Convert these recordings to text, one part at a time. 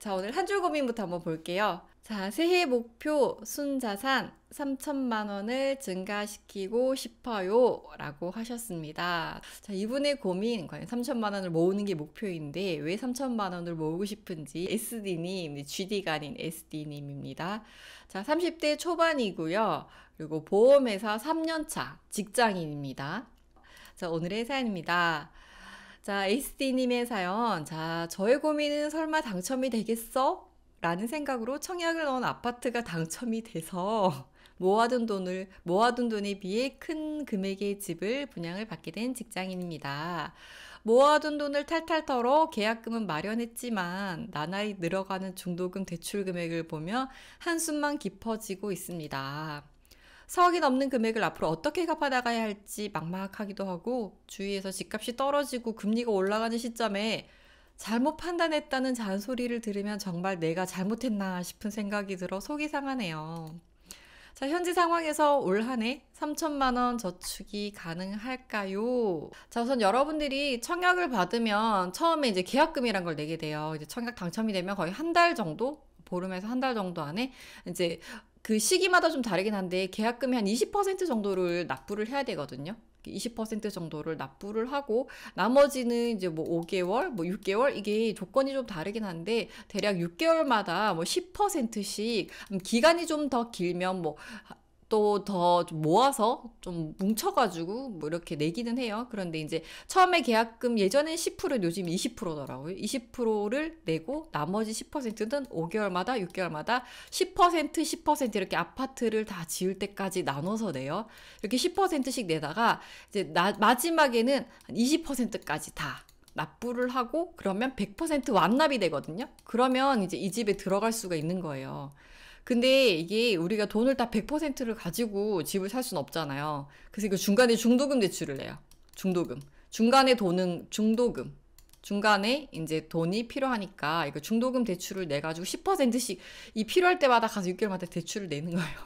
자, 오늘 한 줄 고민부터 한번 볼게요. 자, 새해 목표 순자산 3천만 원을 증가시키고 싶어요 라고 하셨습니다. 자, 이분의 고민, 과연 3천만 원을 모으는 게 목표인데 왜 3천만 원을 모으고 싶은지 SD님, GD가 아닌 SD님입니다. 자, 30대 초반이고요. 그리고 보험회사 3년차 직장인입니다. 자, 오늘의 사연입니다. 자, SD님의 사연. 자, 저의 고민은 설마 당첨이 되겠어? 라는 생각으로 청약을 넣은 아파트가 당첨이 돼서 모아둔 돈에 비해 큰 금액의 집을 분양을 받게 된 직장인입니다. 모아둔 돈을 탈탈 털어 계약금은 마련했지만 나날이 늘어가는 중도금 대출 금액을 보며 한숨만 깊어지고 있습니다. 4억이 넘는 금액을 앞으로 어떻게 갚아나가야 할지 막막하기도 하고 주위에서 집값이 떨어지고 금리가 올라가는 시점에 잘못 판단했다는 잔소리를 들으면 정말 내가 잘못했나 싶은 생각이 들어 속이 상하네요. 자, 현재 상황에서 올 한 해 3천만 원 저축이 가능할까요? 자, 우선 여러분들이 청약을 받으면 처음에 이제 계약금이란 걸 내게 돼요. 이제 청약 당첨이 되면 거의 한 달 정도? 보름에서 한 달 정도 안에 이제 그 시기마다 좀 다르긴 한데 계약금이 한 20% 정도를 납부를 해야 되거든요. 20% 정도를 납부를 하고 나머지는 이제 뭐 5개월, 뭐 6개월 이게 조건이 좀 다르긴 한데 대략 6개월마다 뭐 10%씩 기간이 좀 더 길면 뭐 또 더 모아서 좀 뭉쳐가지고 뭐 이렇게 내기는 해요. 그런데 이제 처음에 계약금 예전엔 10% 요즘 20%더라고요. 20%를 내고 나머지 10%는 5개월마다 6개월마다 10% 이렇게 아파트를 다 지을 때까지 나눠서 내요. 이렇게 10%씩 내다가 이제 마지막에는 한 20%까지 다 납부를 하고 그러면 100% 완납이 되거든요. 그러면 이제 이 집에 들어갈 수가 있는 거예요. 근데 이게 우리가 돈을 다 100%를 가지고 집을 살 수는 없잖아요. 그래서 이거 중간에 중도금 대출을 내요. 중도금. 중간에 돈은 중도금. 중간에 이제 돈이 필요하니까 이거 중도금 대출을 내가지고 10%씩 이 필요할 때마다 가서 6개월마다 대출을 내는 거예요.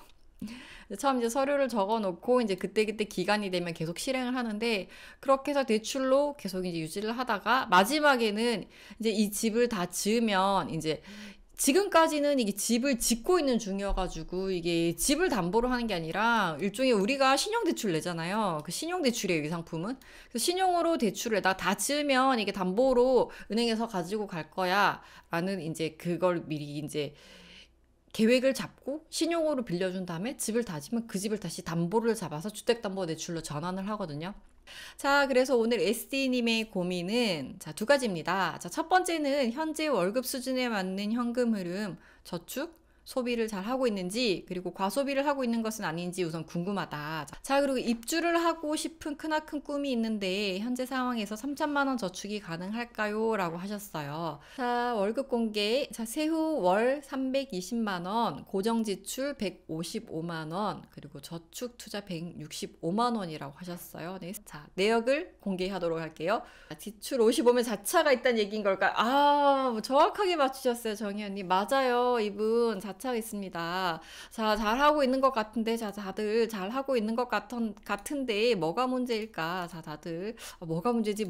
처음 이제 서류를 적어 놓고 이제 그때그때 기간이 되면 계속 실행을 하는데 그렇게 해서 대출로 계속 이제 유지를 하다가 마지막에는 이제 이 집을 다 지으면 이제 지금까지는 이게 집을 짓고 있는 중이어가지고 이게 집을 담보로 하는 게 아니라 일종의 우리가 신용대출 내잖아요. 그 신용대출이에요, 이 상품은. 그래서 신용으로 대출을 다 지으면 이게 담보로 은행에서 가지고 갈 거야. 라는 이제 그걸 미리 이제 계획을 잡고 신용으로 빌려준 다음에 집을 다지면 그 집을 다시 담보를 잡아서 주택담보대출로 전환을 하거든요. 자, 그래서 오늘 SD님의 고민은 자, 두 가지입니다. 자, 첫 번째는 현재 월급 수준에 맞는 현금 흐름, 저축, 소비를 잘 하고 있는지, 그리고 과소비를 하고 있는 것은 아닌지 우선 궁금하다. 자, 그리고 입주를 하고 싶은 크나큰 꿈이 있는데, 현재 상황에서 3천만 원 저축이 가능할까요? 라고 하셨어요. 자, 월급 공개. 자, 세후 월 320만 원, 고정 지출 155만 원, 그리고 저축 투자 165만 원이라고 하셨어요. 네. 자, 내역을 공개하도록 할게요. 지출 55면 자차가 있다는 얘기인 걸까요? 아, 정확하게 맞추셨어요, 정희연님. 맞아요. 이분 자차가 있습니다. 자, 잘하고 있는 것 같은데, 자, 다들 잘하고 있는 것 같은데, 뭐가 문제일까? 자, 다들, 뭐가 문제지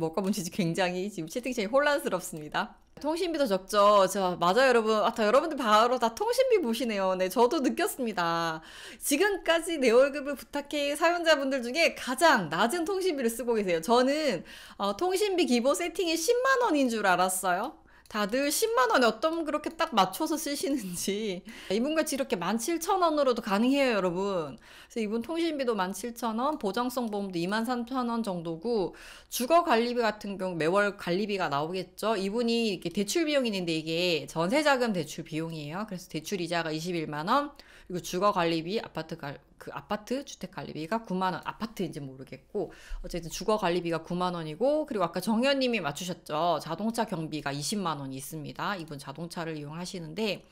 굉장히 지금 채팅창이 혼란스럽습니다. 통신비도 적죠. 맞아요, 여러분. 다 여러분들 바로 다 통신비 보시네요. 네, 저도 느꼈습니다. 지금까지 내 월급을 부탁해 사용자분들 중에 가장 낮은 통신비를 쓰고 계세요. 저는 통신비 기본 세팅이 10만 원인 줄 알았어요. 다들 10만 원에 어떤 그렇게 딱 맞춰서 쓰시는지. 이분같이 이렇게 17,000원으로도 가능해요, 여러분. 그래서 이분 통신비도 17,000원, 보장성 보험도 23,000원 정도고, 주거 관리비 같은 경우 매월 관리비가 나오겠죠. 이분이 이렇게 대출 비용이 있는데 이게 전세자금 대출 비용이에요. 그래서 대출 이자가 21만 원, 그리고 주거 관리비, 아파트 주택 관리비가 9만 원. 아파트인지 모르겠고 어쨌든 주거 관리비가 9만 원이고 그리고 아까 정현 님이 맞추셨죠. 자동차 경비가 20만 원이 있습니다. 이분 자동차를 이용하시는데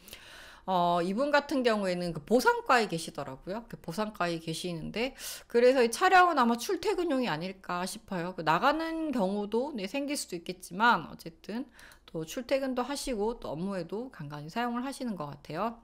이분 같은 경우에는 그 보상과에 계시더라고요. 그 보상과에 계시는데 그래서 이 차량은 아마 출퇴근용이 아닐까 싶어요. 나가는 경우도 네, 생길 수도 있겠지만 어쨌든 또 출퇴근도 하시고 또 업무에도 간간히 사용을 하시는 것 같아요.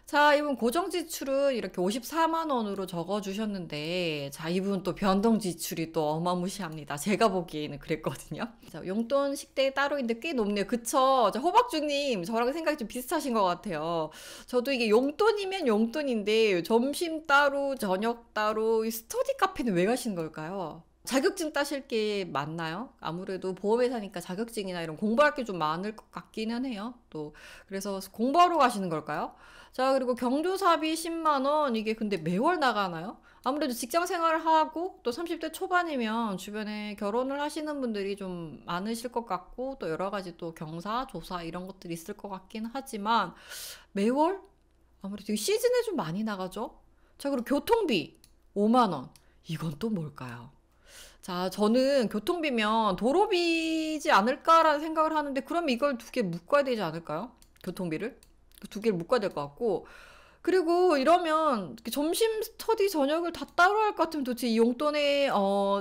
자, 이분 고정 지출은 이렇게 54만 원으로 적어주셨는데, 자, 이분 또 변동 지출이 또 어마무시합니다. 제가 보기에는 그랬거든요. 자, 용돈 식대 따로 있는데 꽤 높네요. 그쵸? 자, 호박주님, 저랑 생각이 좀 비슷하신 것 같아요. 저도 이게 용돈이면 용돈인데, 점심 따로, 저녁 따로, 이 스터디 카페는 왜 가시는 걸까요? 자격증 따실 게 맞나요? 아무래도 보험회사니까 자격증이나 이런 공부할 게 좀 많을 것 같기는 해요. 또, 그래서 공부하러 가시는 걸까요? 자, 그리고 경조사비 10만 원, 이게 근데 매월 나가나요? 아무래도 직장 생활을 하고 또 30대 초반이면 주변에 결혼을 하시는 분들이 좀 많으실 것 같고 또 여러 가지 또 경사, 조사 이런 것들이 있을 것 같긴 하지만 매월? 아무래도 시즌에 좀 많이 나가죠? 자, 그리고 교통비 5만 원. 이건 또 뭘까요? 자, 저는 교통비면 도로비지 않을까라는 생각을 하는데, 그럼 이걸 두 개 묶어야 되지 않을까요? 교통비를? 두 개를 묶어야 될 것 같고. 그리고 이러면 점심 스터디 저녁을 다 따로 할 것 같으면 도대체 이 용돈의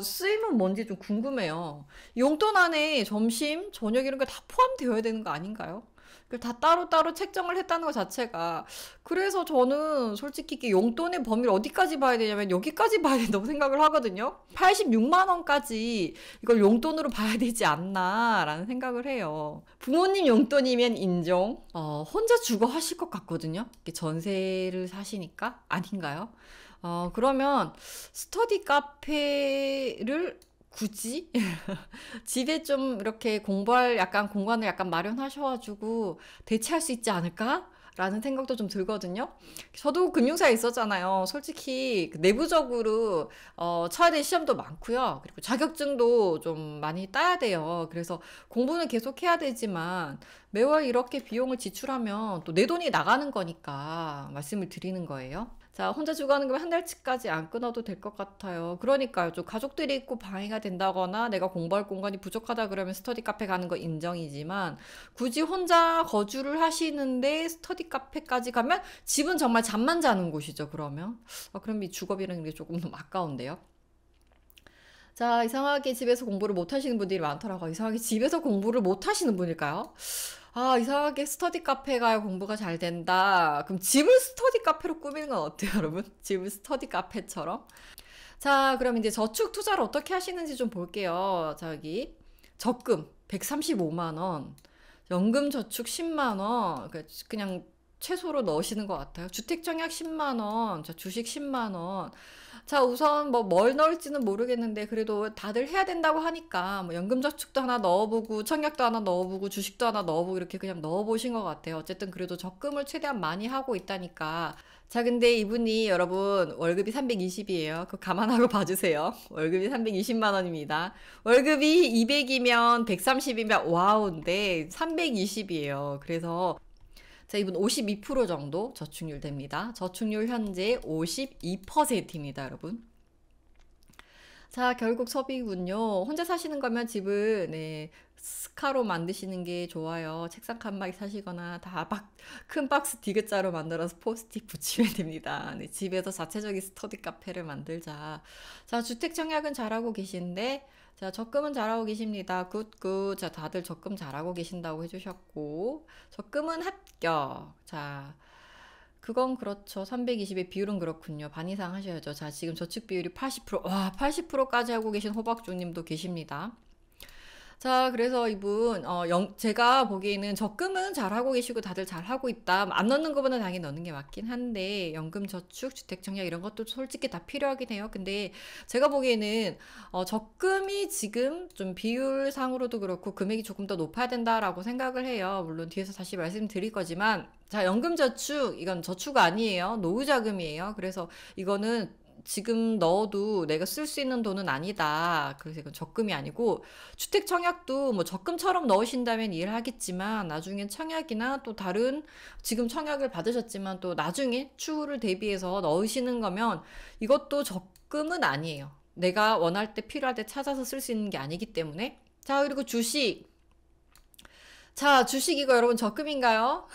쓰임은 뭔지 좀 궁금해요. 용돈 안에 점심, 저녁 이런 게 다 포함되어야 되는 거 아닌가요? 그걸 다 따로따로 책정을 했다는 것 자체가, 그래서 저는 솔직히 이게 용돈의 범위를 어디까지 봐야 되냐면 여기까지 봐야 된다고 생각을 하거든요. 86만 원까지 이걸 용돈으로 봐야 되지 않나라는 생각을 해요. 부모님 용돈이면 인정. 혼자 주거 하실 것 같거든요. 이게 전세를 사시니까 아닌가요? 그러면 스터디 카페를 굳이 집에 좀 이렇게 공부할 약간 공간을 약간 마련하셔가지고 대체할 수 있지 않을까? 라는 생각도 좀 들거든요. 저도 금융사에 있었잖아요. 솔직히 그 내부적으로 쳐야 될 시험도 많고요. 그리고 자격증도 좀 많이 따야 돼요. 그래서 공부는 계속 해야 되지만 매월 이렇게 비용을 지출하면 또 내 돈이 나가는 거니까 말씀을 드리는 거예요. 자, 혼자 주거하는 거면 한 달치까지 안 끊어도 될 것 같아요. 그러니까요. 좀 가족들이 있고 방해가 된다거나 내가 공부할 공간이 부족하다 그러면 스터디 카페 가는 거 인정이지만 굳이 혼자 거주를 하시는데 스터디 카페까지 가면 집은 정말 잠만 자는 곳이죠, 그러면. 그럼 이 주거비라는 게 조금 좀 아까운데요. 자, 이상하게 집에서 공부를 못 하시는 분들이 많더라고요. 이상하게 집에서 공부를 못 하시는 분일까요? 아, 이상하게 스터디 카페 가야 공부가 잘 된다. 그럼 집을 스터디 카페로 꾸미는 건 어때요, 여러분? 집을 스터디 카페처럼? 자, 그럼 이제 저축 투자를 어떻게 하시는지 좀 볼게요. 저기, 적금 135만 원, 연금 저축 10만 원, 그냥 최소로 넣으시는 것 같아요. 주택 청약 10만 원, 자, 주식 10만 원. 자, 우선 뭐 뭘 넣을지는 모르겠는데 그래도 다들 해야 된다고 하니까 뭐 연금 저축도 하나 넣어보고 청약도 하나 넣어보고 주식도 하나 넣어보고 이렇게 그냥 넣어보신 것 같아요. 어쨌든 그래도 적금을 최대한 많이 하고 있다니까. 자, 근데 이분이 여러분 월급이 320이에요. 그거 감안하고 봐주세요. 월급이 320만 원입니다. 월급이 200이면 130이면 와우인데 320이에요. 그래서 자, 이분 52% 정도 저축률 됩니다. 저축률 현재 52%입니다, 여러분. 자, 결국 소비군요. 혼자 사시는 거면 집을 네, 스카로 만드시는 게 좋아요. 책상 칸막 사시거나 큰 박스 디귿자로 만들어서 포스트잇 붙이면 됩니다. 네, 집에서 자체적인 스터디 카페를 만들자. 자, 주택 청약은 잘하고 계신데 자, 적금은 잘하고 계십니다. 굿굿. 자, 다들 적금 잘하고 계신다고 해주셨고 적금은 합격. 자, 그건 그렇죠. 320의 비율은 그렇군요. 반 이상 하셔야죠. 자, 지금 저축 비율이 80%. 와, 80%까지 하고 계신 호박주님도 계십니다. 자, 그래서 이분, 제가 보기에는 적금은 잘하고 계시고 다들 잘하고 있다. 안 넣는 것보다 당연히 넣는 게 맞긴 한데, 연금 저축, 주택청약 이런 것도 솔직히 다 필요하긴 해요. 근데 제가 보기에는, 적금이 지금 좀 비율상으로도 그렇고 금액이 조금 더 높아야 된다라고 생각을 해요. 물론 뒤에서 다시 말씀드릴 거지만, 자, 연금 저축, 이건 저축 아니에요. 노후 자금이에요. 그래서 이거는 지금 넣어도 내가 쓸 수 있는 돈은 아니다. 그래서 이건 적금이 아니고 주택 청약도 뭐 적금처럼 넣으신다면 이해를 하겠지만 나중에 청약이나 또 다른 지금 청약을 받으셨지만 또 나중에 추후를 대비해서 넣으시는 거면 이것도 적금은 아니에요. 내가 원할 때 필요할 때 찾아서 쓸 수 있는 게 아니기 때문에. 자, 그리고 주식. 자, 주식 이거 여러분 적금인가요?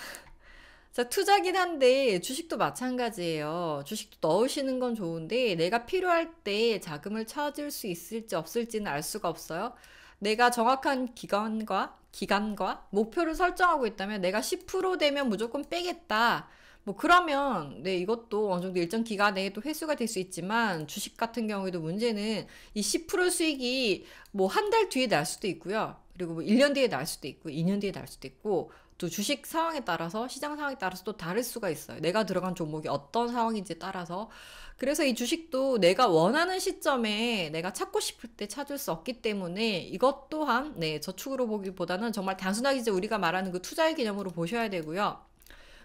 자, 투자긴 한데 주식도 마찬가지예요. 주식도 넣으시는 건 좋은데 내가 필요할 때 자금을 찾을 수 있을지 없을지는 알 수가 없어요. 내가 정확한 기간과 목표를 설정하고 있다면 내가 10% 되면 무조건 빼겠다. 뭐 그러면 네 이것도 어느 정도 일정 기간 내에 또 회수가 될 수 있지만 주식 같은 경우에도 문제는 이 10% 수익이 뭐 한 달 뒤에 날 수도 있고요. 그리고 뭐 1년 뒤에 날 수도 있고 2년 뒤에 날 수도 있고 또 주식 상황에 따라서 시장 상황에 따라서 또 다를 수가 있어요. 내가 들어간 종목이 어떤 상황인지에 따라서. 그래서 이 주식도 내가 원하는 시점에 내가 찾고 싶을 때 찾을 수 없기 때문에 이것 또한 네, 저축으로 보기보다는 정말 단순하게 이제 우리가 말하는 그 투자의 개념으로 보셔야 되고요.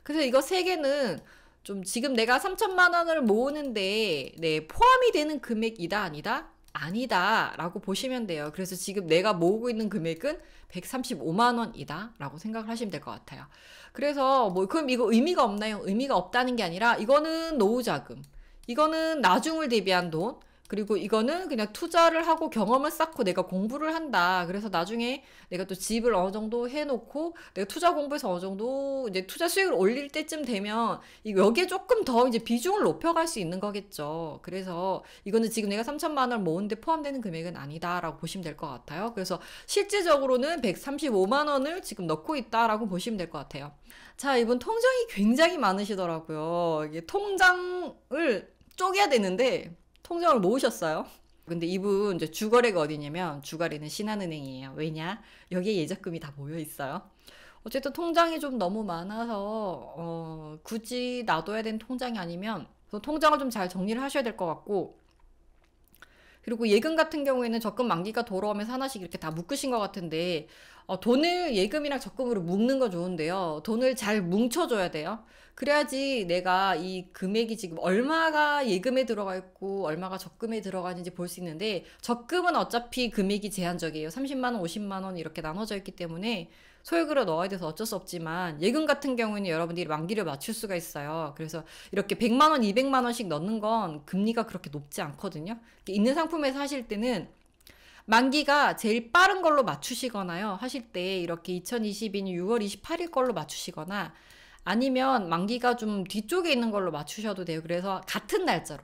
그래서 이거 세 개는 좀 지금 내가 3천만 원을 모으는데 네, 포함이 되는 금액이다 아니다? 아니다 라고 보시면 돼요. 그래서 지금 내가 모으고 있는 금액은 135만 원이다 라고 생각을 하시면 될 것 같아요. 그래서 뭐 그럼 이거 의미가 없나요? 의미가 없다는 게 아니라 이거는 노후자금, 이거는 나중을 대비한 돈, 그리고 이거는 그냥 투자를 하고 경험을 쌓고 내가 공부를 한다. 그래서 나중에 내가 또 집을 어느 정도 해놓고 내가 투자 공부해서 어느 정도 이제 투자 수익을 올릴 때쯤 되면 여기에 조금 더 이제 비중을 높여갈 수 있는 거겠죠. 그래서 이거는 지금 내가 3천만 원을 모은데 포함되는 금액은 아니다라고 보시면 될 것 같아요. 그래서 실질적으로는 135만 원을 지금 넣고 있다라고 보시면 될 것 같아요. 자, 이분 통장이 굉장히 많으시더라고요. 이게 통장을 쪼개야 되는데 통장을 모으셨어요. 근데 이분 이제 주거래가 어디냐면 주거래는 신한은행이에요. 왜냐? 여기에 예적금이 다 모여 있어요. 어쨌든 통장이 좀 너무 많아서 굳이 놔둬야 되는 통장이 아니면 통장을 좀 잘 정리를 하셔야 될 것 같고, 그리고 예금 같은 경우에는 적금 만기가 돌아오면서 하나씩 이렇게 다 묶으신 것 같은데 돈을 예금이랑 적금으로 묶는 거 좋은데요. 돈을 잘 뭉쳐줘야 돼요. 그래야지 내가 이 금액이 지금 얼마가 예금에 들어가 있고 얼마가 적금에 들어가는지 볼 수 있는데, 적금은 어차피 금액이 제한적이에요. 30만 원, 50만 원 이렇게 나눠져 있기 때문에 소액으로 넣어야 돼서 어쩔 수 없지만, 예금 같은 경우에는 여러분들이 만기를 맞출 수가 있어요. 그래서 이렇게 100만 원, 200만 원씩 넣는 건 금리가 그렇게 높지 않거든요. 있는 상품에서 하실 때는 만기가 제일 빠른 걸로 맞추시거나요. 하실 때 이렇게 2022년 6월 28일 걸로 맞추시거나, 아니면 만기가 좀 뒤쪽에 있는 걸로 맞추셔도 돼요. 그래서 같은 날짜로.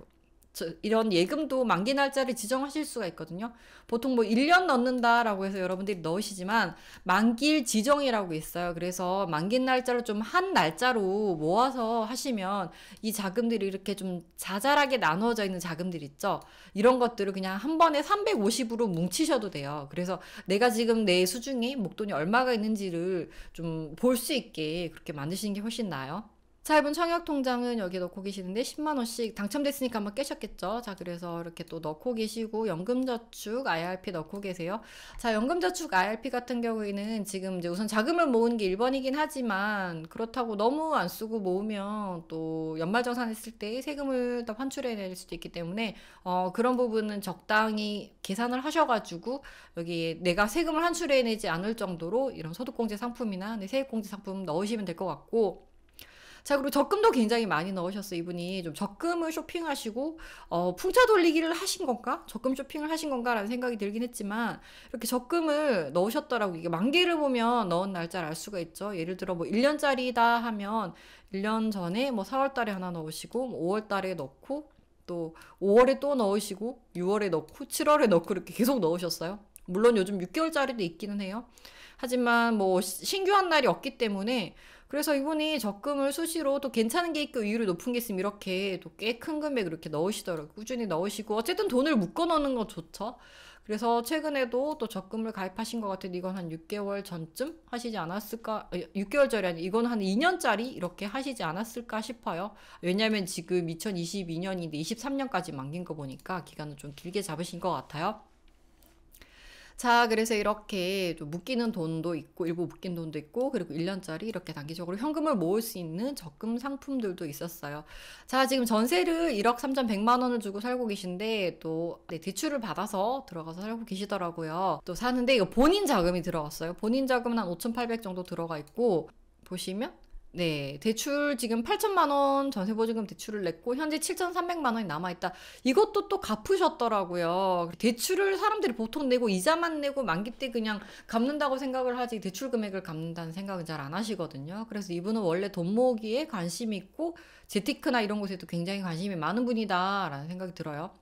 이런 예금도 만기 날짜를 지정하실 수가 있거든요. 보통 뭐 1년 넣는다라고 해서 여러분들이 넣으시지만 만기일 지정이라고 있어요. 그래서 만기 날짜를 좀 한 날짜로 모아서 하시면 이 자금들이 이렇게 좀 자잘하게 나누어져 있는 자금들 있죠. 이런 것들을 그냥 한 번에 350으로 뭉치셔도 돼요. 그래서 내가 지금 내 수중에 목돈이 얼마가 있는지를 좀 볼 수 있게 그렇게 만드시는 게 훨씬 나아요. 자, 이분 청약통장은 여기 넣고 계시는데 10만 원씩 당첨됐으니까 한번 깨셨겠죠. 자, 그래서 이렇게 또 넣고 계시고 연금저축 IRP 넣고 계세요. 자, 연금저축 IRP 같은 경우에는 지금 이제 우선 자금을 모으는 게 1번이긴 하지만, 그렇다고 너무 안 쓰고 모으면 또 연말정산했을 때 세금을 다 환출해낼 수도 있기 때문에 그런 부분은 적당히 계산을 하셔가지고 여기 내가 세금을 환출해내지 않을 정도로 이런 소득공제 상품이나 세액공제 상품 넣으시면 될 것 같고, 자, 그리고 적금도 굉장히 많이 넣으셨어요. 이분이 좀 적금을 쇼핑하시고, 풍차 돌리기를 하신 건가? 적금 쇼핑을 하신 건가? 라는 생각이 들긴 했지만, 이렇게 적금을 넣으셨더라고요. 이게 만기를 보면 넣은 날짜를 알 수가 있죠. 예를 들어 뭐 1년짜리다 하면 1년 전에 뭐 4월 달에 하나 넣으시고, 5월 달에 넣고, 또 5월에 또 넣으시고, 6월에 넣고, 7월에 넣고 이렇게 계속 넣으셨어요. 물론 요즘 6개월짜리도 있기는 해요. 하지만 뭐 신규한 날이 없기 때문에, 그래서 이분이 적금을 수시로 또 괜찮은 게 있고 이율이 높은 게 있으면 이렇게 또 꽤 큰 금액 이렇게 넣으시더라고요. 꾸준히 넣으시고 어쨌든 돈을 묶어 놓는 건 좋죠. 그래서 최근에도 또 적금을 가입하신 것 같은데 이건 한 6개월 전쯤 하시지 않았을까? 6개월 전이 아니 이건 한 2년짜리 이렇게 하시지 않았을까 싶어요. 왜냐면 지금 2022년인데 23년까지 만긴 거 보니까 기간을 좀 길게 잡으신 것 같아요. 자, 그래서 이렇게 좀 묶이는 돈도 있고, 일부 묶인 돈도 있고, 그리고 1년짜리 이렇게 단기적으로 현금을 모을 수 있는 적금 상품들도 있었어요. 자, 지금 전세를 1억 3,100만 원을 주고 살고 계신데, 또 대출을 받아서 들어가서 살고 계시더라고요. 또 사는데 이거 본인 자금이 들어갔어요. 본인 자금은 한 5,800 정도 들어가 있고, 보시면 네, 대출 지금 8천만 원 전세보증금 대출을 냈고 현재 7,300만 원이 남아있다. 이것도 또 갚으셨더라고요. 대출을 사람들이 보통 내고 이자만 내고 만기 때 그냥 갚는다고 생각을 하지 대출 금액을 갚는다는 생각은 잘 안 하시거든요. 그래서 이분은 원래 돈 모으기에 관심이 있고 재테크나 이런 곳에도 굉장히 관심이 많은 분이다라는 생각이 들어요.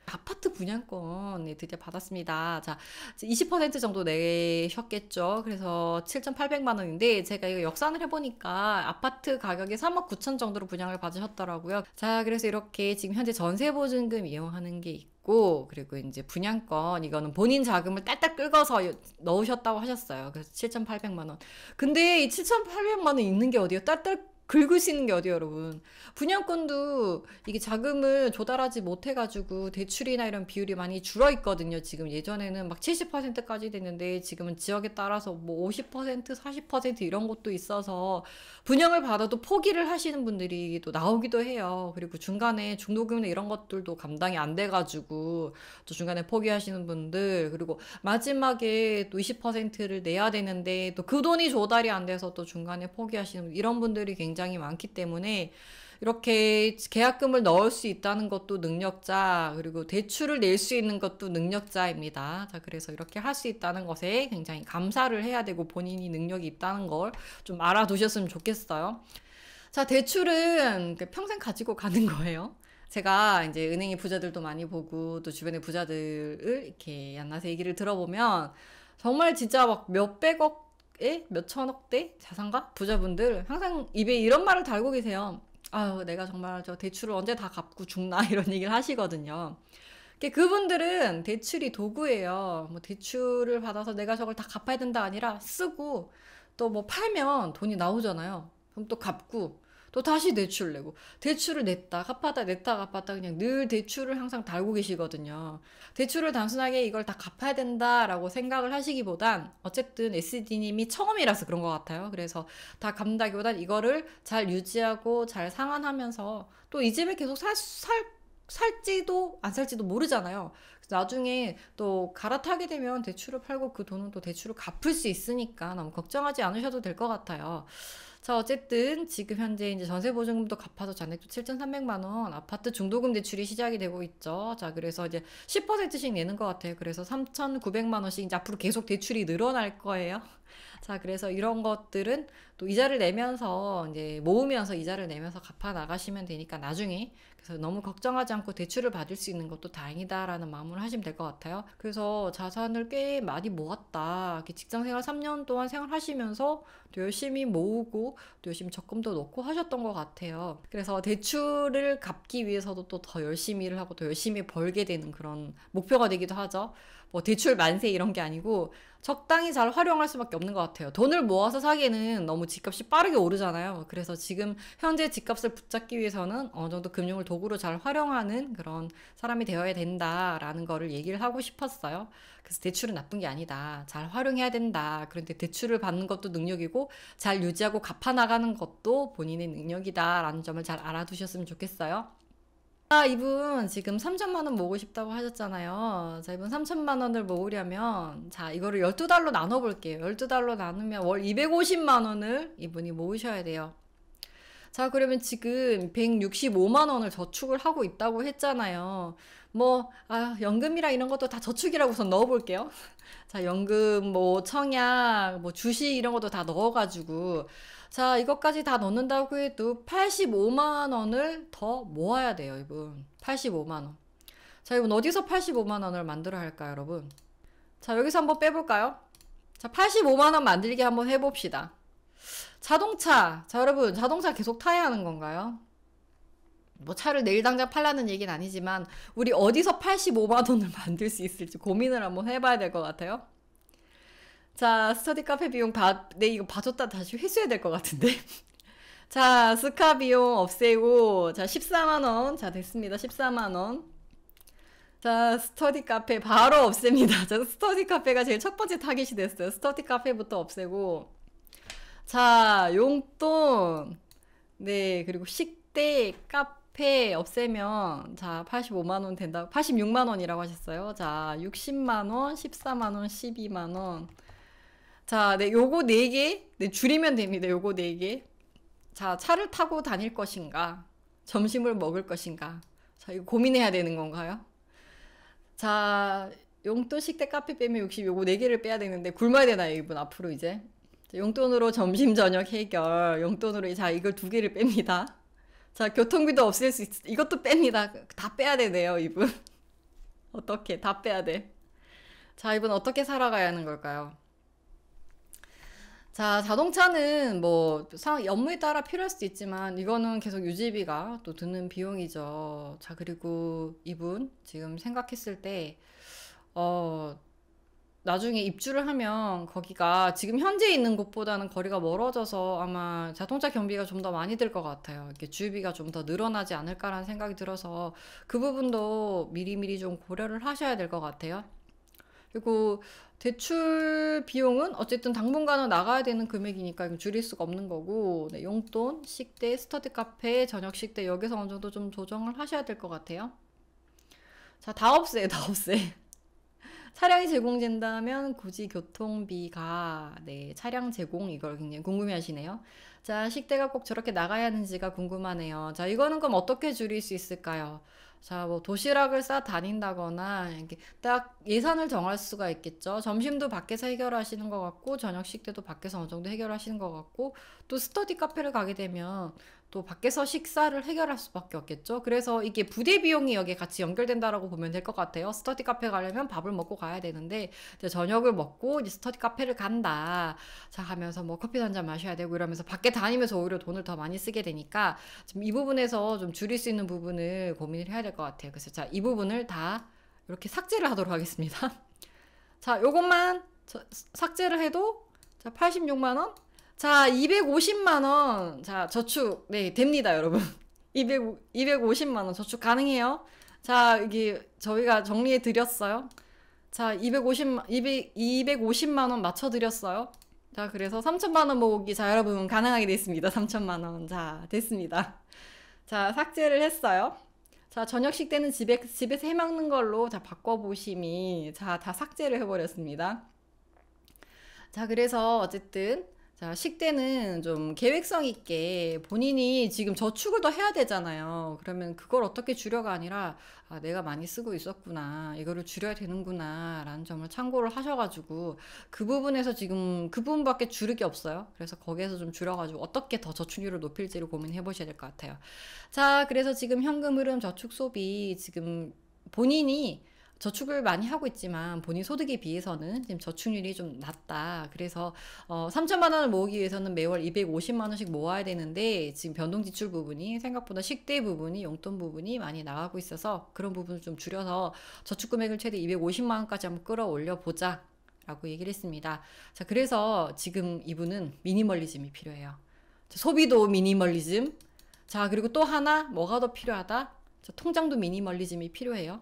아파트 분양권에 드디어 받았습니다. 자, 20% 정도 내셨겠죠. 그래서 7,800만 원인데 제가 이거 역산을 해보니까 아파트 가격이 3억 9천 정도로 분양을 받으셨더라고요. 자, 그래서 이렇게 지금 현재 전세보증금 이용하는 게 있고, 그리고 이제 분양권 이거는 본인 자금을 딸딸 긁어서 넣으셨다고 하셨어요. 그래서 7,800만 원. 근데 이 7,800만 원 있는 게 어디요? 딸딸 긁을 수 있는 게 어디요, 여러분? 분양권도 이게 자금을 조달하지 못해가지고 대출이나 이런 비율이 많이 줄어 있거든요. 지금 예전에는 막 70%까지 됐는데 지금은 지역에 따라서 뭐 50%, 40% 이런 것도 있어서 분양을 받아도 포기를 하시는 분들이 또 나오기도 해요. 그리고 중간에 중도금이나 이런 것들도 감당이 안 돼가지고 또 중간에 포기하시는 분들, 그리고 마지막에 또 20%를 내야 되는데 또 그 돈이 조달이 안 돼서 또 중간에 포기하시는 이런 분들이 굉장히 많기 때문에 이렇게 계약금을 넣을 수 있다는 것도 능력자, 그리고 대출을 낼 수 있는 것도 능력자입니다. 자, 그래서 이렇게 할 수 있다는 것에 굉장히 감사를 해야 되고 본인이 능력이 있다는 걸 좀 알아두셨으면 좋겠어요. 자, 대출은 평생 가지고 가는 거예요. 제가 이제 은행의 부자들도 많이 보고 또 주변의 부자들을 이렇게 얀나서 얘기를 들어보면 정말 진짜 막 몇백억에 몇천억대 자산가 부자분들 항상 입에 이런 말을 달고 계세요. 아유, 내가 정말 저 대출을 언제 다 갚고 죽나 이런 얘기를 하시거든요. 그분들은 대출이 도구예요. 뭐 대출을 받아서 내가 저걸 다 갚아야 된다 아니라 쓰고 또 뭐 팔면 돈이 나오잖아요. 그럼 또 갚고 또 다시 대출 내고 대출을 냈다 갚았다 냈다 갚았다 그냥 늘 대출을 항상 달고 계시거든요. 대출을 단순하게 이걸 다 갚아야 된다라고 생각을 하시기보단 어쨌든 SD님이 처음이라서 그런 것 같아요. 그래서 다 갚는다기보단 이거를 잘 유지하고 잘 상환하면서 또 이 집에 계속 살지도 안 살지도 모르잖아요. 그래서 나중에 또 갈아타게 되면 대출을 팔고 그 돈은 또 대출을 갚을 수 있으니까 너무 걱정하지 않으셔도 될 것 같아요. 자, 어쨌든 지금 현재 이제 전세보증금도 갚아서 잔액도 7,300만 원, 아파트 중도금 대출이 시작이 되고 있죠. 자, 그래서 이제 10%씩 내는 것 같아요. 그래서 3,900만 원씩 이제 앞으로 계속 대출이 늘어날 거예요. 자, 그래서 이런 것들은 또 이자를 내면서 이제 모으면서 이자를 내면서 갚아 나가시면 되니까 나중에 그래서 너무 걱정하지 않고 대출을 받을 수 있는 것도 다행이다라는 마음으로 하시면 될 것 같아요. 그래서 자산을 꽤 많이 모았다. 이렇게 직장생활 3년 동안 생활하시면서 또 열심히 모으고 또 열심히 적금도 넣고 하셨던 것 같아요. 그래서 대출을 갚기 위해서도 또 더 열심히 일을 하고 더 열심히 벌게 되는 그런 목표가 되기도 하죠. 뭐 대출 만세 이런 게 아니고 적당히 잘 활용할 수밖에 없는 것 같아요. 돈을 모아서 사기에는 너무 집값이 빠르게 오르잖아요. 그래서 지금 현재 집값을 붙잡기 위해서는 어느 정도 금융을 도구로 잘 활용하는 그런 사람이 되어야 된다라는 거를 얘기를 하고 싶었어요. 그래서 대출은 나쁜 게 아니다. 잘 활용해야 된다. 그런데 대출을 받는 것도 능력이고 잘 유지하고 갚아나가는 것도 본인의 능력이다라는 점을 잘 알아두셨으면 좋겠어요. 아, 이분 지금 3천만 원 모으고 싶다고 하셨잖아요. 자, 이분 3천만 원을 모으려면, 자, 이거를 12달로 나눠볼게요. 12달로 나누면 월 250만 원을 이분이 모으셔야 돼요. 자, 그러면 지금 165만 원을 저축을 하고 있다고 했잖아요. 뭐, 아, 연금이랑 이런 것도 다 저축이라고 우선 넣어볼게요. 자, 연금, 뭐, 청약, 뭐, 주식 이런 것도 다 넣어가지고, 자, 이것까지 다 넣는다고 해도 85만 원을 더 모아야 돼요, 이분. 85만 원. 자, 이분 어디서 85만 원을 만들어야 할까요, 여러분? 자, 여기서 한번 빼볼까요? 자, 85만 원 만들기 한번 해봅시다. 자동차. 자, 여러분, 자동차 계속 타야 하는 건가요? 뭐 차를 내일 당장 팔라는 얘기는 아니지만 우리 어디서 85만 원을 만들 수 있을지 고민을 한번 해봐야 될 것 같아요. 자, 스터디 카페 비용 네, 이거 봐줬다 다시 회수해야 될 것 같은데. 자, 스카 비용 없애고, 자, 14만 원. 자, 됐습니다. 14만 원. 자, 스터디 카페 바로 없앱니다. 자, 스터디 카페가 제일 첫 번째 타깃이 됐어요. 스터디 카페부터 없애고. 자, 용돈. 네, 그리고 식대, 카페 없애면, 자, 85만 원 된다. 86만 원이라고 하셨어요. 자, 60만 원, 14만 원, 12만 원. 자, 네, 요거 4개. 네, 줄이면 됩니다. 요거 4개. 자, 차를 타고 다닐 것인가? 점심을 먹을 것인가? 자, 이거 고민해야 되는 건가요? 자, 용돈, 식대, 카페 빼면 60, 요거 4개를 빼야 되는데 굶어야 되나요, 이분 앞으로 이제? 자, 용돈으로 점심, 저녁 해결. 용돈으로, 자, 이걸 2개를 뺍니다. 자, 교통비도 없앨 수 이것도 뺍니다. 다 빼야 되네요, 이분. 어떻게 다 빼야 돼. 자, 이분 어떻게 살아가야 하는 걸까요? 자, 자동차는 뭐 업무에 따라 필요할 수도 있지만 이거는 계속 유지비가 또 드는 비용이죠. 자, 그리고 이분 지금 생각했을 때 어, 나중에 입주를 하면 거기가 지금 현재 있는 곳보다는 거리가 멀어져서 아마 자동차 경비가 좀 더 많이 들 것 같아요. 이렇게 주유비가 좀 더 늘어나지 않을까라는 생각이 들어서 그 부분도 미리미리 좀 고려를 하셔야 될 것 같아요. 그리고 대출 비용은 어쨌든 당분간은 나가야 되는 금액이니까 이거 줄일 수가 없는 거고, 네, 용돈, 식대, 스터디 카페, 저녁 식대 여기서 어느 정도 좀 조정을 하셔야 될 것 같아요. 자, 다 없애, 다 없애. 차량이 제공된다면 굳이 교통비가, 네, 차량 제공 이걸 굉장히 궁금해 하시네요. 자, 식대가 꼭 저렇게 나가야 하는지가 궁금하네요. 자, 이거는 그럼 어떻게 줄일 수 있을까요? 자, 뭐 도시락을 싸 다닌다거나 이렇게 딱 예산을 정할 수가 있겠죠. 점심도 밖에서 해결하시는 것 같고 저녁 식대도 밖에서 어느 정도 해결하시는 것 같고 또 스터디 카페를 가게 되면 또 밖에서 식사를 해결할 수밖에 없겠죠. 그래서 이게 부대 비용이 여기에 같이 연결된다라고 보면 될 것 같아요. 스터디 카페 가려면 밥을 먹고 가야 되는데 이제 저녁을 먹고 이제 스터디 카페를 간다. 자, 하면서 뭐 커피 한 잔 마셔야 되고 이러면서 밖에 다니면서 오히려 돈을 더 많이 쓰게 되니까 지금 이 부분에서 좀 줄일 수 있는 부분을 고민을 해야 될 것 같아요. 그래서 자, 이 부분을 다 이렇게 삭제를 하도록 하겠습니다. 자, 요것만 삭제를 해도 자, 86만 원. 자, 250만 원. 자, 저축. 네, 됩니다, 여러분. 250만 원 저축 가능해요. 자, 이게 저희가 정리해 드렸어요. 자, 250만 원 맞춰 드렸어요. 자, 그래서 3천만 원 모으기. 자, 여러분 가능하게 됐습니다. 3천만 원. 자, 됐습니다. 자, 삭제를 했어요. 자, 저녁 식대는 집에서 해 먹는 걸로 자, 바꿔보심이. 자, 다 삭제를 해버렸습니다. 자, 그래서 어쨌든 자, 식대는 좀 계획성 있게 본인이 지금 저축을 더 해야 되잖아요. 그러면 그걸 어떻게 줄여가 아니라 아, 내가 많이 쓰고 있었구나. 이거를 줄여야 되는구나. 라는 점을 참고를 하셔가지고 그 부분에서 지금 그 부분밖에 줄일 게 없어요. 그래서 거기에서 좀 줄여가지고 어떻게 더 저축률을 높일지를 고민해 보셔야 될 것 같아요. 자, 그래서 지금 현금 흐름 저축 소비 지금 본인이 저축을 많이 하고 있지만 본인 소득에 비해서는 지금 저축률이 좀 낮다. 그래서 3천만 원을 모으기 위해서는 매월 250만 원씩 모아야 되는데 지금 변동 지출 부분이 생각보다 식대 부분이 용돈 부분이 많이 나가고 있어서 그런 부분을 좀 줄여서 저축 금액을 최대 250만 원까지 한번 끌어올려 보자. 라고 얘기를 했습니다. 자, 그래서 지금 이분은 미니멀리즘이 필요해요. 소비도 미니멀리즘. 자, 그리고 또 하나 뭐가 더 필요하다? 자, 통장도 미니멀리즘이 필요해요.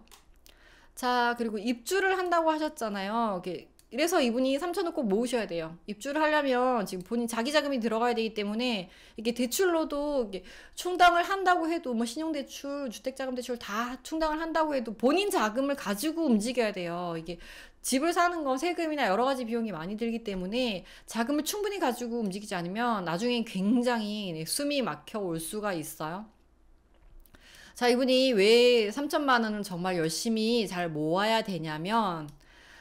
자, 그리고 입주를 한다고 하셨잖아요. 이래서 이분이 3천원 꼭 모으셔야 돼요. 입주를 하려면 지금 본인 자기 자금이 들어가야 되기 때문에 이게 대출로도 이게 충당을 한다고 해도 뭐 신용대출, 주택자금대출 다 충당을 한다고 해도 본인 자금을 가지고 움직여야 돼요. 이게 집을 사는 거 세금이나 여러 가지 비용이 많이 들기 때문에 자금을 충분히 가지고 움직이지 않으면 나중에 굉장히 숨이 막혀 올 수가 있어요. 자, 이분이 왜 3천만 원을 정말 열심히 잘 모아야 되냐면,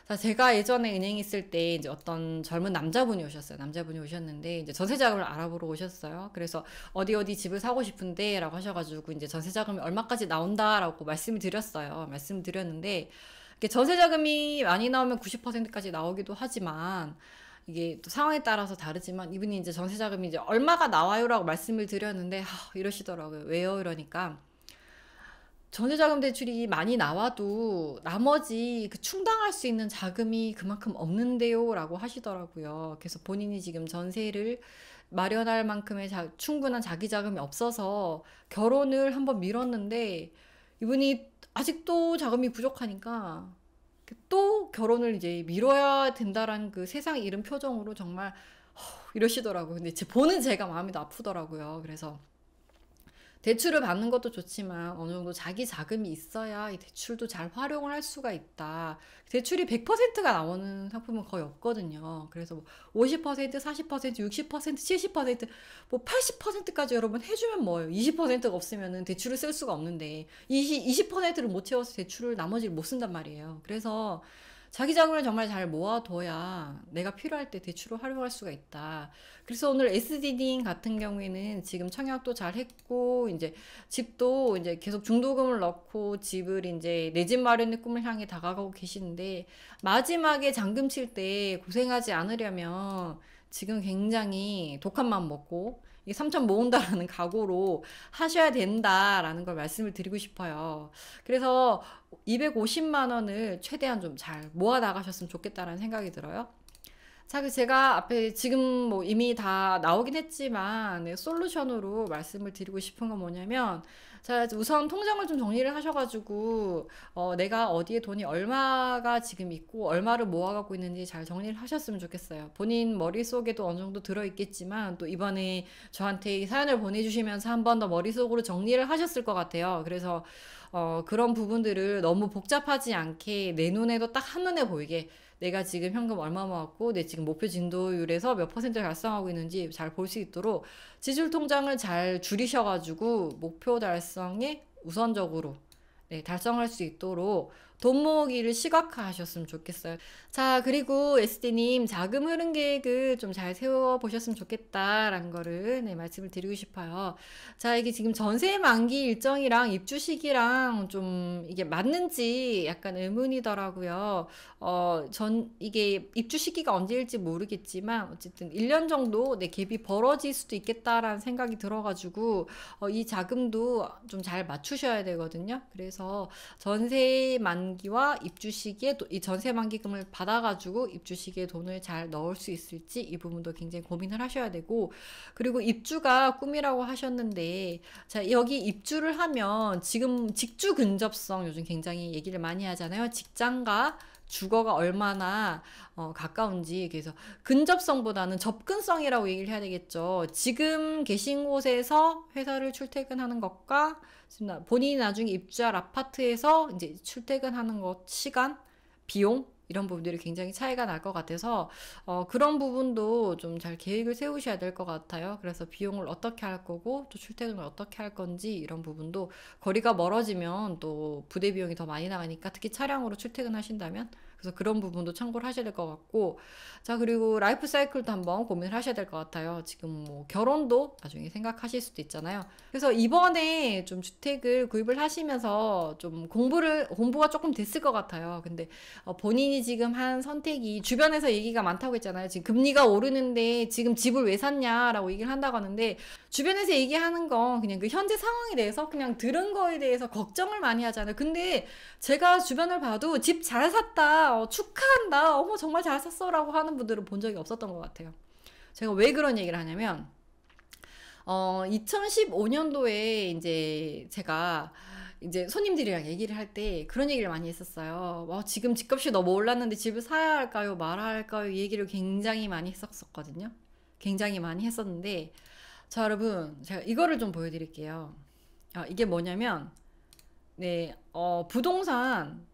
자, 제가 예전에 은행에 있을 때 이제 어떤 젊은 남자분이 오셨어요. 남자분이 오셨는데, 이제 전세자금을 알아보러 오셨어요. 그래서 어디 집을 사고 싶은데, 라고 하셔가지고, 이제 전세자금이 얼마까지 나온다라고 말씀을 드렸어요. 말씀을 드렸는데, 이게 전세자금이 많이 나오면 90%까지 나오기도 하지만, 이게 또 상황에 따라서 다르지만, 이분이 이제 전세자금이 이제 얼마가 나와요라고 말씀을 드렸는데, 이러시더라고요. 왜요? 이러니까. 전세자금 대출이 많이 나와도 나머지 그 충당할 수 있는 자금이 그만큼 없는데요 라고 하시더라고요. 그래서 본인이 지금 전세를 마련할 만큼의 충분한 자기 자금이 없어서 결혼을 한번 미뤘는데 이분이 아직도 자금이 부족하니까 또 결혼을 이제 미뤄야 된다라는 그 세상 잃은 표정으로 정말 이러시더라고요. 근데 보는 제가 마음이 더 아프더라고요. 그래서 대출을 받는 것도 좋지만 어느 정도 자기 자금이 있어야 이 대출도 잘 활용을 할 수가 있다. 대출이 100%가 나오는 상품은 거의 없거든요. 그래서 뭐 50%, 40%, 60%, 70%, 뭐 80%까지 여러분 해주면 뭐예요? 20%가 없으면 대출을 쓸 수가 없는데 20%를 못 채워서 대출을 나머지를 못 쓴단 말이에요. 그래서 자기 자금을 정말 잘 모아둬야 내가 필요할 때 대출을 활용할 수가 있다. 그래서 오늘 SD님 같은 경우에는 지금 청약도 잘 했고, 이제 집도 이제 계속 중도금을 넣고 집을 이제 내 집 마련의 꿈을 향해 다가가고 계시는데, 마지막에 잔금 칠 때 고생하지 않으려면 지금 굉장히 독한 마음 먹고, 이 3천 모은다라는 각오로 하셔야 된다라는 걸 말씀을 드리고 싶어요. 그래서 250만 원을 최대한 좀 잘 모아 나가셨으면 좋겠다라는 생각이 들어요. 자, 그 제가 앞에 지금 뭐 이미 다 나오긴 했지만 네, 솔루션으로 말씀을 드리고 싶은 건 뭐냐면, 자, 우선 통장을 좀 정리를 하셔가지고 내가 어디에 돈이 얼마가 지금 있고 얼마를 모아가고 있는지 잘 정리를 하셨으면 좋겠어요. 본인 머릿속에도 어느 정도 들어있겠지만 또 이번에 저한테 이 사연을 보내주시면서 한 번 더 머릿속으로 정리를 하셨을 것 같아요. 그래서 그런 부분들을 너무 복잡하지 않게 내 눈에도 딱 한눈에 보이게, 내가 지금 현금 얼마 모았고 내 지금 목표 진도율에서 몇 퍼센트 달성하고 있는지 잘 볼 수 있도록 지출 통장을 잘 줄이셔가지고 목표 달성에 우선적으로 네, 달성할 수 있도록 돈 모으기를 시각화하셨으면 좋겠어요. 자, 그리고 SD님 자금 흐름 계획을 좀 잘 세워보셨으면 좋겠다라는 거를 네, 말씀을 드리고 싶어요. 자, 이게 지금 전세 만기 일정이랑 입주 시기랑 좀 이게 맞는지 약간 의문이더라고요. 이게 입주 시기가 언제일지 모르겠지만 어쨌든 1년 정도 내 갭이 벌어질 수도 있겠다라는 생각이 들어가지고 이 자금도 좀 잘 맞추셔야 되거든요. 그래서 전세 만기와 입주 시기에 이 전세 만기금을 받아가지고 입주 시기에 돈을 잘 넣을 수 있을지 이 부분도 굉장히 고민을 하셔야 되고, 그리고 입주가 꿈이라고 하셨는데, 자, 여기 입주를 하면 지금 직주 근접성 요즘 굉장히 얘기를 많이 하잖아요. 직장과 주거가 얼마나 가까운지. 그래서 근접성보다는 접근성이라고 얘기를 해야 되겠죠. 지금 계신 곳에서 회사를 출퇴근하는 것과 본인이 나중에 입주할 아파트에서 이제 출퇴근하는 것 시간, 비용 이런 부분들이 굉장히 차이가 날 것 같아서 그런 부분도 좀 잘 계획을 세우셔야 될 것 같아요. 그래서 비용을 어떻게 할 거고 또 출퇴근을 어떻게 할 건지 이런 부분도, 거리가 멀어지면 또 부대 비용이 더 많이 나가니까 특히 차량으로 출퇴근하신다면, 그래서 그런 부분도 참고를 하셔야 될 것 같고, 자, 그리고 라이프 사이클도 한번 고민을 하셔야 될 것 같아요. 지금 뭐 결혼도 나중에 생각하실 수도 있잖아요. 그래서 이번에 좀 주택을 구입을 하시면서 좀 공부가 조금 됐을 것 같아요. 근데 본인이 지금 한 선택이, 주변에서 얘기가 많다고 했잖아요. 지금 금리가 오르는데 지금 집을 왜 샀냐라고 얘기를 한다고 하는데, 주변에서 얘기하는 건 그냥 그 현재 상황에 대해서 그냥 들은 거에 대해서 걱정을 많이 하잖아요. 근데 제가 주변을 봐도 집 잘 샀다, 축하한다, 어머 정말 잘 샀어 라고 하는 분들은 본 적이 없었던 것 같아요. 제가 왜 그런 얘기를 하냐면 2015년도에 이제 제가 이제 손님들이랑 얘기를 할 때 그런 얘기를 많이 했었어요. 지금 집값이 너무 올랐는데 집을 사야 할까요? 말아야 할까요? 이 얘기를 굉장히 많이 했었거든요. 굉장히 많이 했었는데, 자, 여러분, 제가 이거를 좀 보여드릴게요. 이게 뭐냐면, 네, 부동산,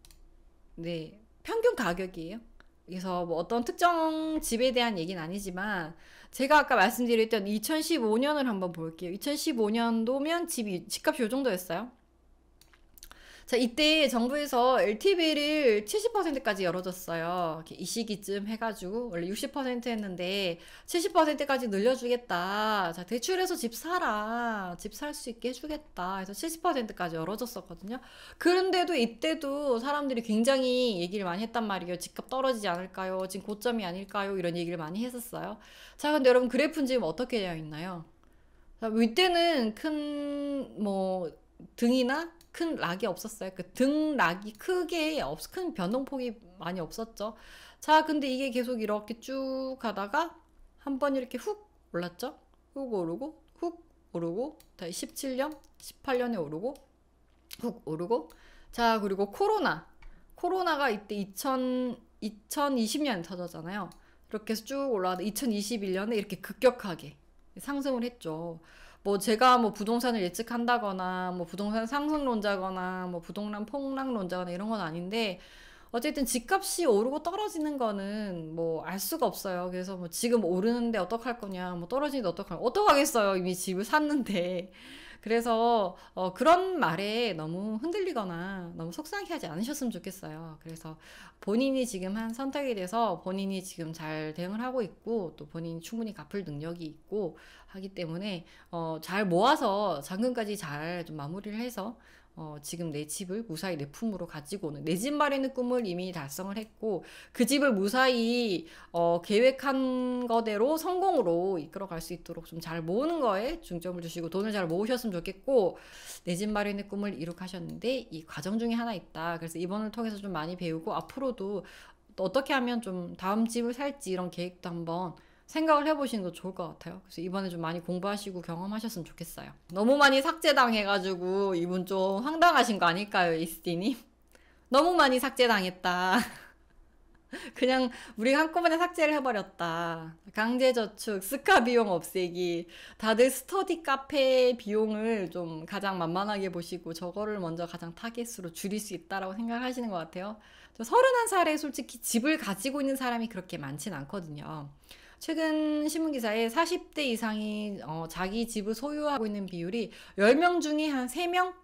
네, 평균 가격이에요. 그래서 뭐 어떤 특정 집에 대한 얘기는 아니지만, 제가 아까 말씀드렸던 2015년을 한번 볼게요. 2015년도면 집값이 요 정도였어요. 자, 이때 정부에서 LTV를 70%까지 열어줬어요. 이 시기쯤 해가지고 원래 60% 했는데 70%까지 늘려주겠다. 자, 대출해서 집 사라. 집 살 수 있게 해주겠다. 해서 70%까지 열어줬었거든요. 그런데도 이때도 사람들이 굉장히 얘기를 많이 했단 말이에요. 집값 떨어지지 않을까요? 지금 고점이 아닐까요? 이런 얘기를 많이 했었어요. 자, 근데 여러분 그래프는 지금 어떻게 되어 있나요? 자, 이때는 큰 등이나 큰 락이 없었어요. 그 등 락이 큰 변동폭이 많이 없었죠. 자, 근데 이게 계속 이렇게 쭉 가다가 한 번 이렇게 훅 올랐죠. 훅 오르고 훅 오르고 다시 17년, 18년에 오르고 훅 오르고. 자, 그리고 코로나가 이때 2020년에 터졌잖아요. 이렇게 해서 쭉 올라가다 2021년에 이렇게 급격하게 상승을 했죠. 제가 부동산을 예측한다거나 부동산 상승론자거나 부동산 폭락론자거나 이런 건 아닌데, 어쨌든 집값이 오르고 떨어지는 거는 알 수가 없어요. 그래서 지금 오르는데 어떡할 거냐, 떨어지는데 어떡하겠어요. 이미 집을 샀는데. 그래서 그런 말에 너무 흔들리거나 너무 속상해하지 않으셨으면 좋겠어요. 그래서 본인이 지금 한 선택에 대해서 본인이 지금 잘 대응을 하고 있고 또 본인이 충분히 갚을 능력이 있고 하기 때문에 잘 모아서 잔금까지 잘 좀 마무리를 해서 지금 내 집을 무사히 내 품으로 가지고 오는 내 집 마련의 꿈을 이미 달성을 했고 그 집을 무사히 계획한 거대로 성공으로 이끌어갈 수 있도록 좀 잘 모으는 거에 중점을 두시고 돈을 잘 모으셨으면 좋겠고 내 집 마련의 꿈을 이룩하셨는데 이 과정 중에 하나 있다. 그래서 이번을 통해서 좀 많이 배우고 앞으로도 또 어떻게 하면 좀 다음 집을 살지 이런 계획도 한번 생각을 해보시는 거 좋을 것 같아요. 그래서 이번에 좀 많이 공부하시고 경험하셨으면 좋겠어요. 너무 많이 삭제당해가지고 이분 좀 황당하신 거 아닐까요, 이스티님? 너무 많이 삭제당했다. 그냥 우리가 한꺼번에 삭제를 해버렸다. 강제저축, 스카 비용 없애기. 다들 스터디 카페 비용을 좀 가장 만만하게 보시고 저거를 먼저 가장 타겟으로 줄일 수 있다라고 생각하시는 것 같아요. 저 31살에 솔직히 집을 가지고 있는 사람이 그렇게 많진 않거든요. 최근 신문기사에 40대 이상이 자기 집을 소유하고 있는 비율이 10명 중에 한 3명?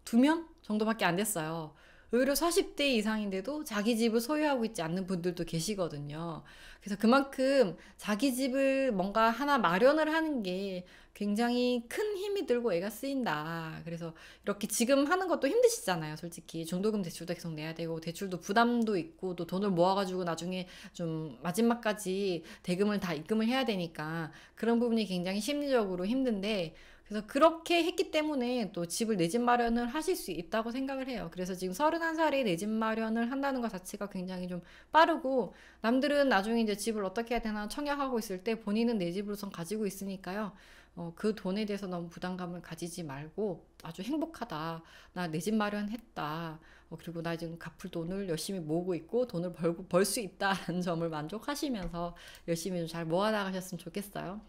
2명 정도밖에 안 됐어요. 오히려 40대 이상인데도 자기 집을 소유하고 있지 않는 분들도 계시거든요. 그래서 그만큼 자기 집을 뭔가 하나 마련을 하는 게 굉장히 큰 힘이 들고 애가 쓰인다. 그래서 이렇게 지금 하는 것도 힘드시잖아요, 솔직히. 중도금 대출도 계속 내야 되고, 대출도 부담도 있고, 또 돈을 모아가지고 나중에 좀 마지막까지 대금을 다 입금을 해야 되니까 그런 부분이 굉장히 심리적으로 힘든데, 그래서 그렇게 했기 때문에 또 집을 내 집 마련을 하실 수 있다고 생각을 해요. 그래서 지금 31살에 내 집 마련을 한다는 것 자체가 굉장히 좀 빠르고 남들은 나중에 이제 집을 어떻게 해야 되나 청약하고 있을 때 본인은 내 집을 우선 가지고 있으니까요. 그 돈에 대해서 너무 부담감을 가지지 말고 아주 행복하다. 나 내 집 마련했다. 그리고 나 지금 갚을 돈을 열심히 모으고 있고 돈을 벌 수 있다는 점을 만족하시면서 열심히 좀 잘 모아나가셨으면 좋겠어요.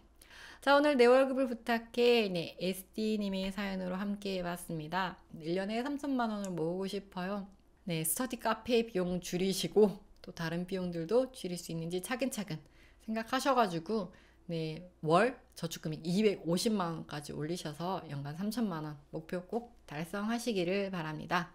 자, 오늘 내 월급을 부탁해. 네, SD님의 사연으로 함께 해봤습니다. 1년에 3천만 원을 모으고 싶어요. 네, 스터디 카페 비용 줄이시고 또 다른 비용들도 줄일 수 있는지 차근차근 생각하셔가지고 네, 월 저축금액 250만 원까지 올리셔서 연간 3천만 원 목표 꼭 달성하시기를 바랍니다.